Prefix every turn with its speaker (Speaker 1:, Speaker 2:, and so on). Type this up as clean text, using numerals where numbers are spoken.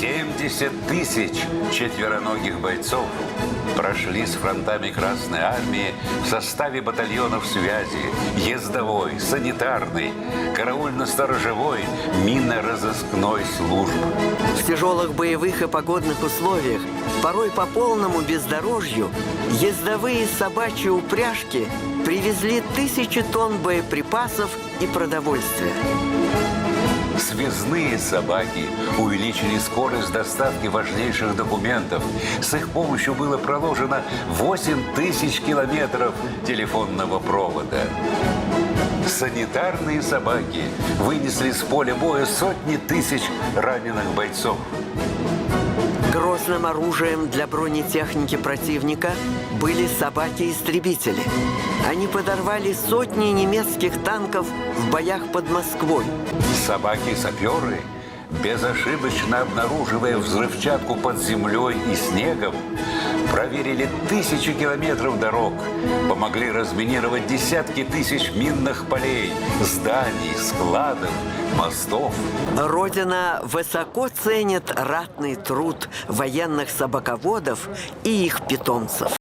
Speaker 1: 70 тысяч четвероногих бойцов прошли с фронтами Красной Армии в составе батальонов связи, ездовой, санитарной, караульно-сторожевой, минно-розыскной служб.
Speaker 2: В тяжелых боевых и погодных условиях, порой по полному бездорожью, ездовые собачьи упряжки привезли тысячи тонн боеприпасов и продовольствия.
Speaker 1: Связные собаки увеличили скорость доставки важнейших документов. С их помощью было проложено 8000 километров телефонного провода. Санитарные собаки вынесли с поля боя сотни тысяч раненых бойцов.
Speaker 2: Грозным оружием для бронетехники противника были собаки-истребители. Они подорвали сотни немецких танков в боях под Москвой.
Speaker 1: Собаки-саперы, безошибочно обнаруживая взрывчатку под землей и снегом, проверили тысячи километров дорог, помогли разминировать десятки тысяч минных полей, зданий, складов, мостов.
Speaker 2: Родина высоко ценит ратный труд военных собаководов и их питомцев.